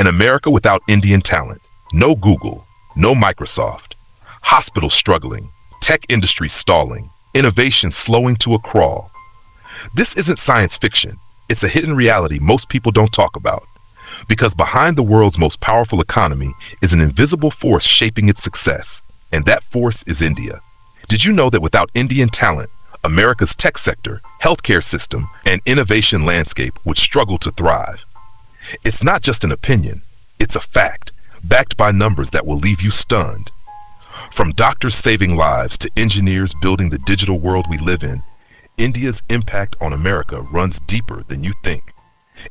An America without Indian talent. No Google, no Microsoft. Hospitals struggling, tech industry stalling, innovation slowing to a crawl. This isn't science fiction. It's a hidden reality most people don't talk about. Because behind the world's most powerful economy is an invisible force shaping its success, and that force is India. Did you know that without Indian talent, America's tech sector, healthcare system, and innovation landscape would struggle to thrive? It's not just an opinion, it's a fact, backed by numbers that will leave you stunned. From doctors saving lives to engineers building the digital world we live in, India's impact on America runs deeper than you think.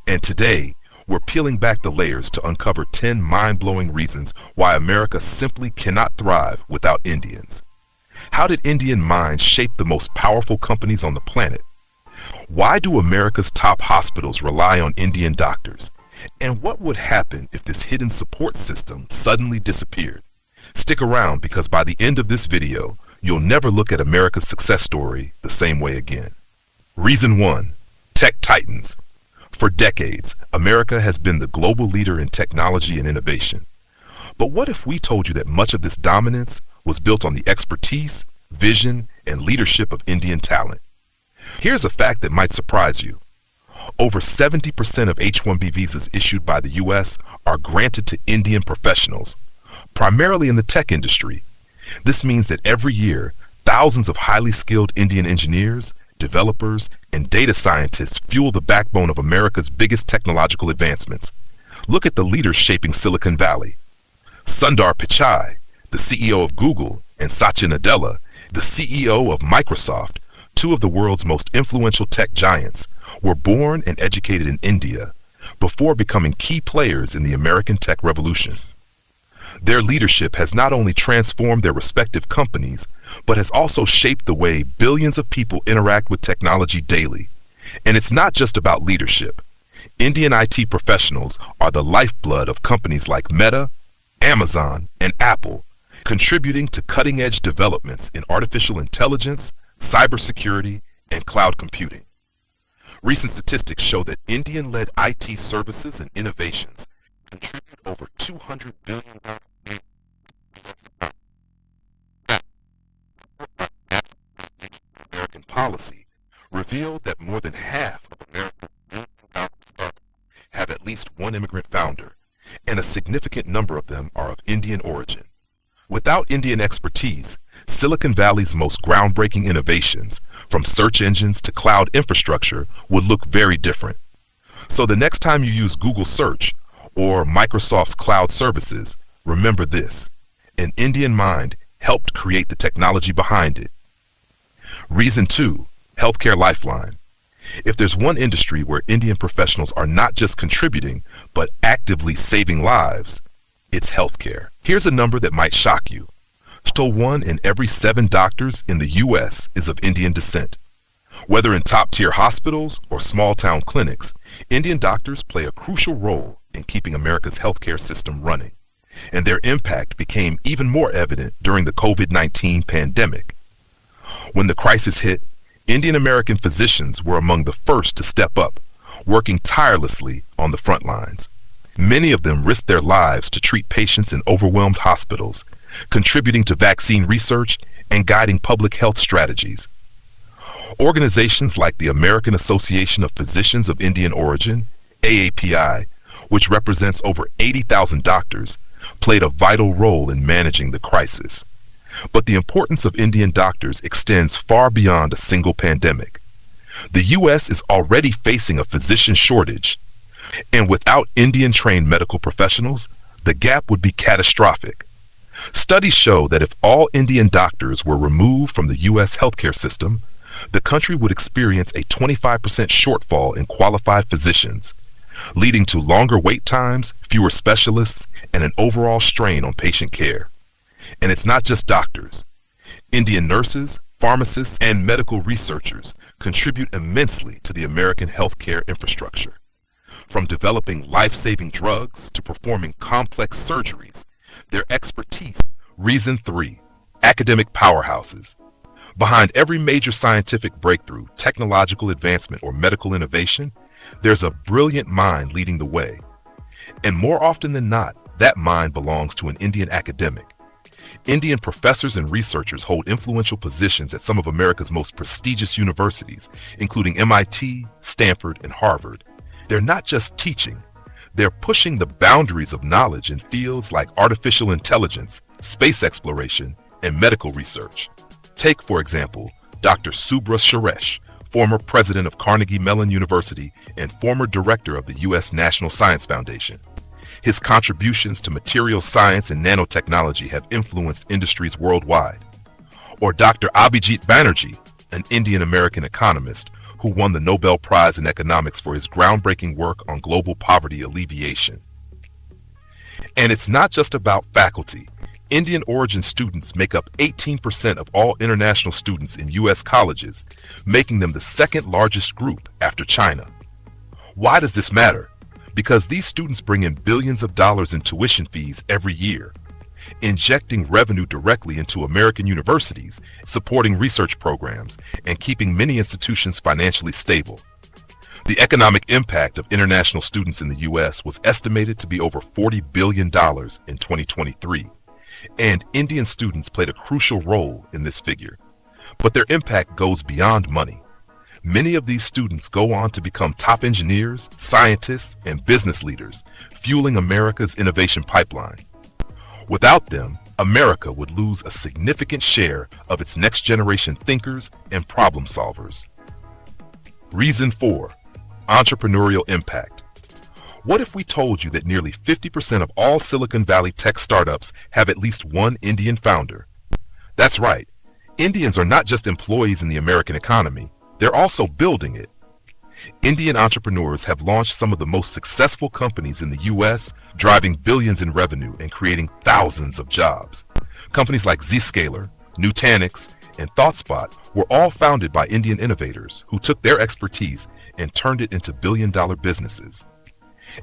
And today, we're peeling back the layers to uncover 10 mind-blowing reasons why America simply cannot thrive without Indians. How did Indian minds shape the most powerful companies on the planet? Why do America's top hospitals rely on Indian doctors? And what would happen if this hidden support system suddenly disappeared? Stick around, because by the end of this video, you'll never look at America's success story the same way again. Reason 1. Tech Titans. For decades, America has been the global leader in technology and innovation. But what if we told you that much of this dominance was built on the expertise, vision, and leadership of Indian talent? Here's a fact that might surprise you. Over 70% of H-1B visas issued by the U.S. are granted to Indian professionals, primarily in the tech industry. This means that every year, thousands of highly skilled Indian engineers, developers, and data scientists fuel the backbone of America's biggest technological advancements. Look at the leaders shaping Silicon Valley. Sundar Pichai, the CEO of Google, and Satya Nadella, the CEO of Microsoft, two of the world's most influential tech giants, were born and educated in India before becoming key players in the American tech revolution. Their leadership has not only transformed their respective companies, but has also shaped the way billions of people interact with technology daily. And it's not just about leadership. Indian IT professionals are the lifeblood of companies like Meta, Amazon, and Apple, contributing to cutting-edge developments in artificial intelligence, cybersecurity, and cloud computing. Recent statistics show that Indian-led IT services and innovations contribute over $200 billion American policy revealed that more than half of America's startups have at least one immigrant founder, and a significant number of them are of Indian origin. Without Indian expertise, Silicon Valley's most groundbreaking innovations, from search engines to cloud infrastructure, would look very different. So the next time you use Google Search or Microsoft's cloud services, remember this: an Indian mind helped create the technology behind it. Reason 2, Healthcare Lifeline. If there's one industry where Indian professionals are not just contributing, but actively saving lives, it's healthcare. Here's a number that might shock you. Still 1 in every 7 doctors in the U.S. is of Indian descent. Whether in top-tier hospitals or small-town clinics, Indian doctors play a crucial role in keeping America's healthcare system running. And their impact became even more evident during the COVID-19 pandemic. When the crisis hit, Indian American physicians were among the first to step up, working tirelessly on the front lines. Many of them risked their lives to treat patients in overwhelmed hospitals, contributing to vaccine research and guiding public health strategies. Organizations like the American Association of Physicians of Indian Origin, AAPI, which represents over 80,000 doctors, played a vital role in managing the crisis. But the importance of Indian doctors extends far beyond a single pandemic. The U.S. is already facing a physician shortage, and without Indian-trained medical professionals, the gap would be catastrophic. Studies show that if all Indian doctors were removed from the U.S. healthcare system, the country would experience a 25% shortfall in qualified physicians, leading to longer wait times, fewer specialists, and an overall strain on patient care. And it's not just doctors. Indian nurses, pharmacists, and medical researchers contribute immensely to the American healthcare infrastructure. From developing life-saving drugs to performing complex surgeries, their expertise. Reason 3, academic powerhouses. Behind every major scientific breakthrough, technological advancement, or medical innovation, there's a brilliant mind leading the way. And more often than not, that mind belongs to an Indian academic. Indian professors and researchers hold influential positions at some of America's most prestigious universities, including MIT, Stanford, and Harvard. They're not just teaching, they're pushing the boundaries of knowledge in fields like artificial intelligence, space exploration, and medical research. Take, for example, Dr. Subra Suresh, former president of Carnegie Mellon University and former director of the U.S. National Science Foundation. His contributions to materials science and nanotechnology have influenced industries worldwide. Or Dr. Abhijit Banerjee, an Indian-American economist who won the Nobel Prize in Economics for his groundbreaking work on global poverty alleviation. And it's not just about faculty. Indian origin students make up 18% of all international students in U.S. colleges, making them the second largest group after China. Why does this matter? Because these students bring in billions of dollars in tuition fees every year, injecting revenue directly into American universities, supporting research programs, and keeping many institutions financially stable. The economic impact of international students in the U.S. was estimated to be over $40 billion in 2023, and Indian students played a crucial role in this figure. But their impact goes beyond money. Many of these students go on to become top engineers, scientists, and business leaders, fueling America's innovation pipeline. Without them, America would lose a significant share of its next generation thinkers and problem solvers. Reason 4. Entrepreneurial impact. What if we told you that nearly 50% of all Silicon Valley tech startups have at least one Indian founder? That's right. Indians are not just employees in the American economy, they're also building it. Indian entrepreneurs have launched some of the most successful companies in the U.S., driving billions in revenue and creating thousands of jobs. Companies like Zscaler, Nutanix, and ThoughtSpot were all founded by Indian innovators who took their expertise and turned it into billion-dollar businesses.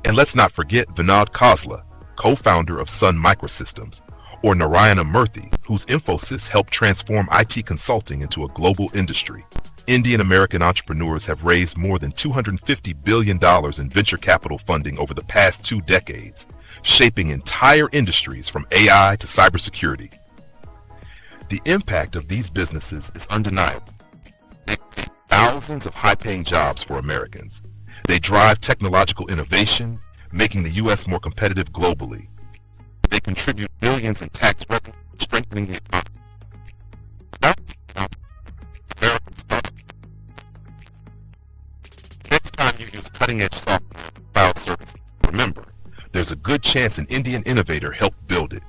And let's not forget Vinod Khosla, co-founder of Sun Microsystems, or Narayana Murthy, whose Infosys helped transform IT consulting into a global industry. Indian-American entrepreneurs have raised more than $250 billion in venture capital funding over the past 2 decades, shaping entire industries from AI to cybersecurity. The impact of these businesses is undeniable. They create thousands of high-paying jobs for Americans. They drive technological innovation, making the U.S. more competitive globally. They contribute billions in tax revenue, strengthening the economy. Next time you use cutting-edge software and cloud services, remember, there's a good chance an Indian innovator helped build it.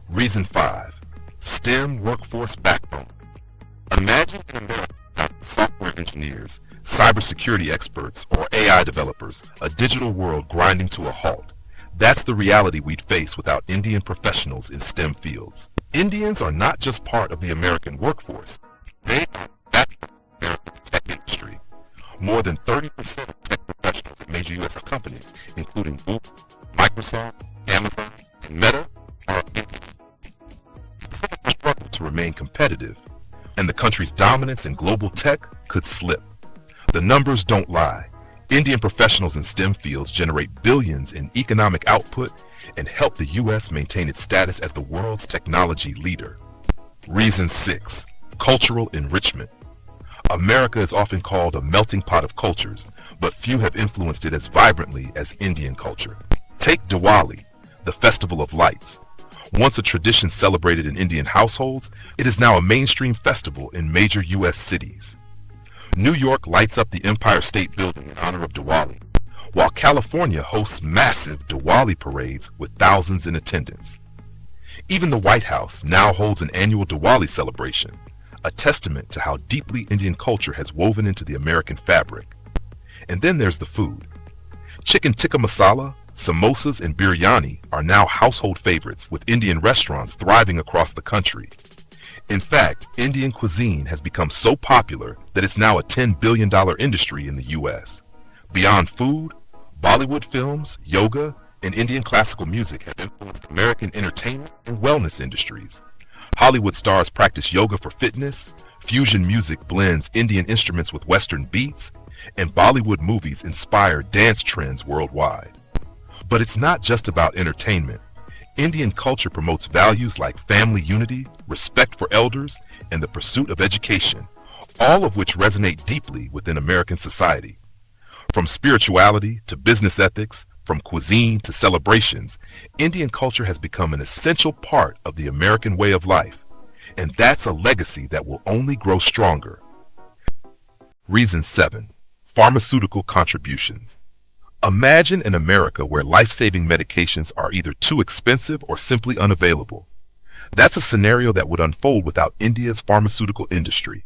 Reason 5. STEM workforce backbone. Imagine in America without software engineers, cybersecurity experts, or AI developers, a digital world grinding to a halt. That's the reality we'd face without Indian professionals in STEM fields. Indians are not just part of the American workforce. They are that of America's tech industry. More than 30% of tech professionals at major U.S. companies, including Google, Microsoft, Amazon, and Meta, are Indian. They struggle to remain competitive, and the country's dominance in global tech could slip. The numbers don't lie. Indian professionals in STEM fields generate billions in economic output and help the U.S. maintain its status as the world's technology leader. Reason 6. Cultural enrichment. America is often called a melting pot of cultures, but few have influenced it as vibrantly as Indian culture. Take Diwali, the Festival of Lights. Once a tradition celebrated in Indian households, it is now a mainstream festival in major U.S. cities. New York lights up the Empire State Building in honor of Diwali, while California hosts massive Diwali parades with thousands in attendance. Even the White House now holds an annual Diwali celebration, a testament to how deeply Indian culture has woven into the American fabric. And then there's the food. Chicken tikka masala, samosas, and biryani are now household favorites, with Indian restaurants thriving across the country. In fact, Indian cuisine has become so popular that it's now a $10 billion industry in the U.S. Beyond food, Bollywood films, yoga, and Indian classical music have influenced American entertainment and wellness industries. Hollywood stars practice yoga for fitness, fusion music blends Indian instruments with Western beats, and Bollywood movies inspire dance trends worldwide. But it's not just about entertainment. Indian culture promotes values like family unity, respect for elders, and the pursuit of education, all of which resonate deeply within American society. From spirituality to business ethics, from cuisine to celebrations, Indian culture has become an essential part of the American way of life. And that's a legacy that will only grow stronger. Reason 7. Pharmaceutical contributions. Imagine an America where life-saving medications are either too expensive or simply unavailable. That's a scenario that would unfold without India's pharmaceutical industry.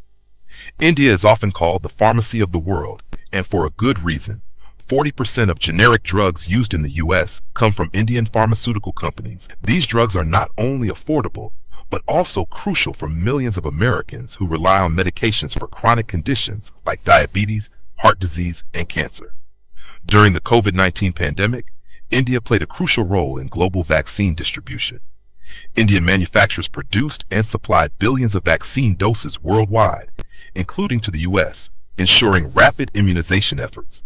India is often called the pharmacy of the world, and for a good reason. 40% of generic drugs used in the U.S. come from Indian pharmaceutical companies. These drugs are not only affordable, but also crucial for millions of Americans who rely on medications for chronic conditions like diabetes, heart disease, and cancer. During the COVID-19 pandemic, India played a crucial role in global vaccine distribution. Indian manufacturers produced and supplied billions of vaccine doses worldwide, including to the U.S., ensuring rapid immunization efforts.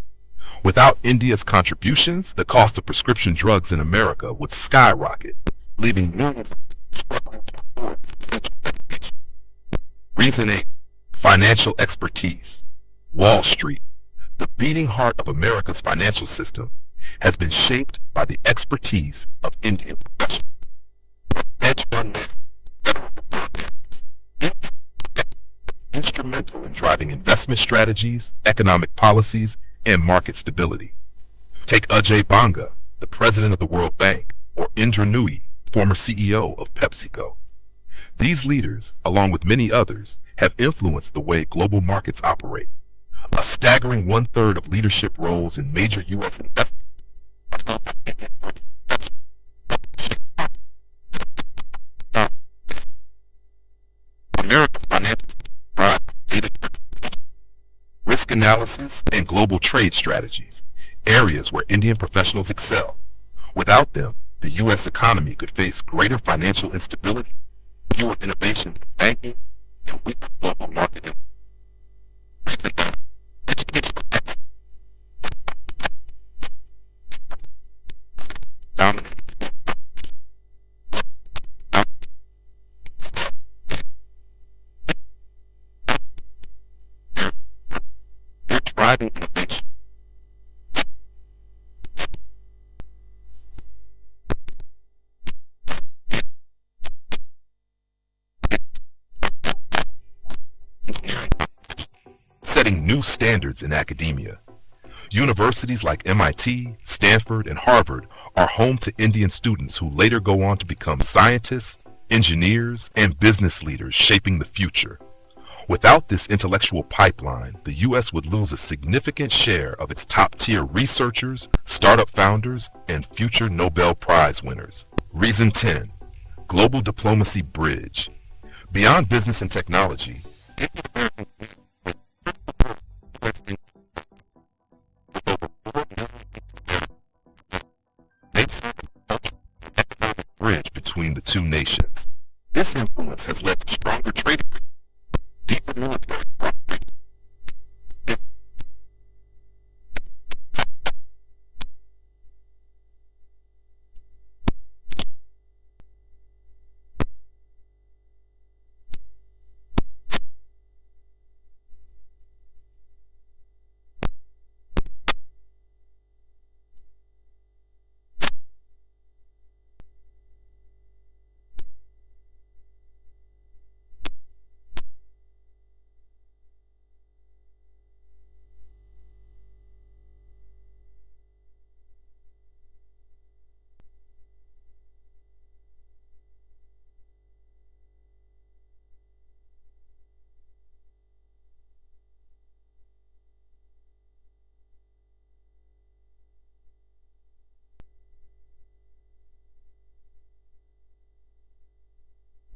Without India's contributions, the cost of prescription drugs in America would skyrocket, leaving millions struggling to afford essential medication. Reason 8. Financial expertise. Wall Street, the beating heart of America's financial system, has been shaped by the expertise of Indian professionals. Hedge fund managers, instrumental in driving investment strategies, economic policies, and market stability. Take Ajay Banga, the president of the World Bank, or Indra Nooyi, former CEO of PepsiCo. These leaders, along with many others, have influenced the way global markets operate. A staggering one-third of leadership roles in major U.S. investment America's financial leadership, risk analysis, and global trade strategies, areas where Indian professionals excel. Without them, the U.S. economy could face greater financial instability, fewer innovations in banking, and weaker global market educational excellence dominating their driving innovation. Setting new standards in academia. Universities like MIT, Stanford, and Harvard are home to Indian students who later go on to become scientists, engineers, and business leaders shaping the future. Without this intellectual pipeline, the U.S. would lose a significant share of its top-tier researchers, startup founders, and future Nobel Prize winners. Reason 10. Global Diplomacy Bridge. Beyond business and technology, bridge between the two nations. This influence has led to stronger trade agreements, deeper military